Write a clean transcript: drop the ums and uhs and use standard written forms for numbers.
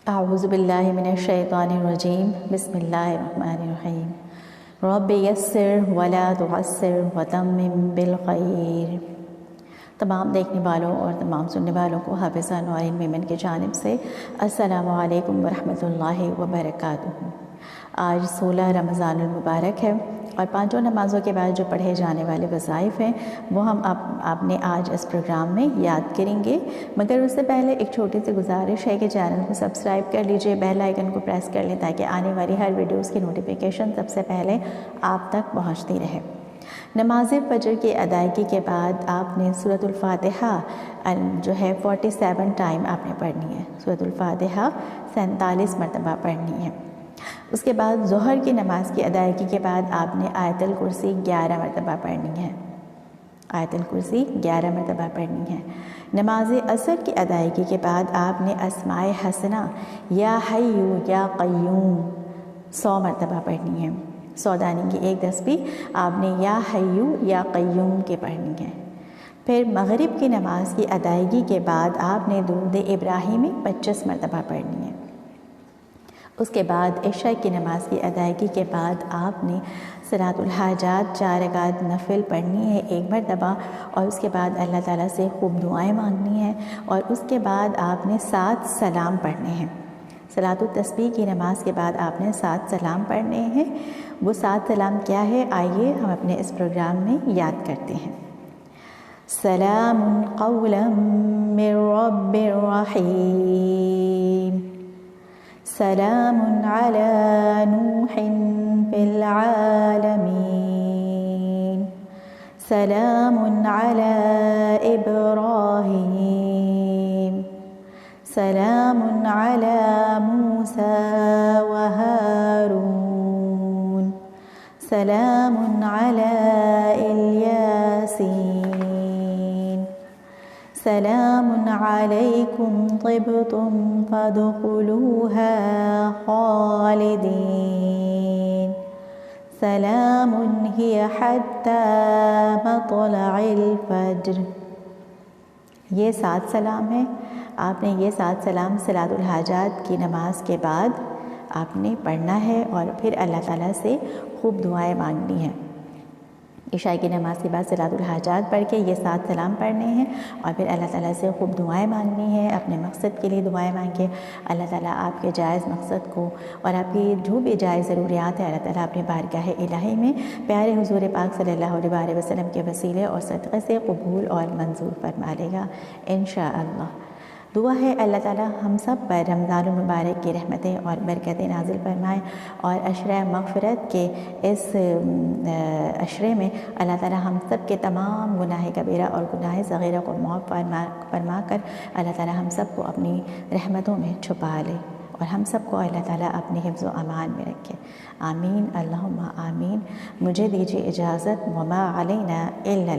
اعوذ باللہ من الشیطان الرجیم بسم اللہ الرحمن الرحیم رب یسر ولا تعسر وتمم بالخیر۔ تمام دیکھنے والوں اور تمام سننے والوں کو حافظ نورین ویمن کی جانب سے السلام علیکم ورحمۃ اللہ وبرکاتہ۔ آج 16 رمضان المبارک ہے اور پانچوں نمازوں کے بعد جو پڑھے جانے والے وظائف ہیں وہ ہم آپ نے آج اس پروگرام میں یاد کریں گے، مگر اس سے پہلے ایک چھوٹی سی گزارش ہے کہ چینل کو سبسکرائب کر لیجئے، بیل آئیکن کو پریس کر لیں تاکہ آنے والی ہر ویڈیوز کی نوٹیفیکیشن سب سے پہلے آپ تک پہنچتی رہے۔ نماز فجر کی ادائیگی کے بعد آپ نے سورۃ الفاتحہ جو ہے 47 ٹائم آپ نے پڑھنی ہے، سورۃ الفاتحہ 47 مرتبہ پڑھنی ہے۔ اس کے بعد ظہر کی نماز کی ادائیگی کے بعد آپ نے آیت الکرسی 11 مرتبہ پڑھنی ہے، آیت الکرسی 11 مرتبہ پڑھنی ہے۔ نماز عصر کی ادائیگی کے بعد آپ نے اسماء حسنہ یا حی یا قیوم 100 مرتبہ پڑھنی ہے، 100 دانی کی ایک تسبیح آپ نے یا حی یا قیوم کے پڑھنی ہے۔ پھر مغرب کی نماز کی ادائیگی کے بعد آپ نے درود ابراہیمی 25 مرتبہ پڑھنی ہے۔ اس کے بعد عشاء کی نماز کی ادائیگی کے بعد آپ نے صلاۃ الحاجات 4 رکعت نفل پڑھنی ہے 1 مرتبہ، اور اس کے بعد اللہ تعالیٰ سے خوب دعائیں مانگنی ہیں، اور اس کے بعد آپ نے 7 سلام پڑھنے ہیں۔ صلاۃ التسبیح کی نماز کے بعد آپ نے 7 سلام پڑھنے ہیں۔ وہ 7 سلام کیا ہے، آئیے ہم اپنے اس پروگرام میں یاد کرتے ہیں۔ سلام قولا من رب رحیم، سلام علی نوح فی العالمین، سلام علی ابراہیم، سلام علی موسیٰ و ہارون، سلام علی الیاسین، سلام علیکم طبتم فادخلوها خالدین، سلام ہی حتی مطلع الفجر۔ یہ 7 سلام ہیں۔ آپ نے یہ 7 سلام صلاۃ الحاجات کی نماز کے بعد آپ نے پڑھنا ہے، اور پھر اللہ تعالیٰ سے خوب دعائیں مانگنی ہیں۔ عشاء کی نماز کے بعد صلاۃ الحاجات پڑھ کے یہ 7 سلام پڑھنے ہیں، اور پھر اللہ تعالیٰ سے خوب دعائیں مانگنی ہیں۔ اپنے مقصد کے لیے دعائیں مانگے، اللہ تعالیٰ آپ کے جائز مقصد کو اور آپ کی جو بھی جائز ضروریات ہیں اللہ تعالیٰ اپنے بارگاہ الہی میں پیارے حضور پاک صلی اللہ علیہ وسلم کے وسیلے اور صدقے سے قبول اور منظور فرما لے گا انشاءاللہ۔ دعا ہے اللہ تعالیٰ ہم سب پر رمضان المبارک کی رحمتیں اور برکتیں نازل فرمائیں، اور عشرہ مغفرت کے اس عشرے میں اللہ تعالیٰ ہم سب کے تمام گناہ کبیرہ اور گناہ صغیرہ کو معاف فرما کر اللہ تعالیٰ ہم سب کو اپنی رحمتوں میں چھپا لے، اور ہم سب کو اللہ تعالیٰ اپنے حفظ و امان میں رکھے، آمین اللہم آمین۔ مجھے دیجیے اجازت، وما علینا الا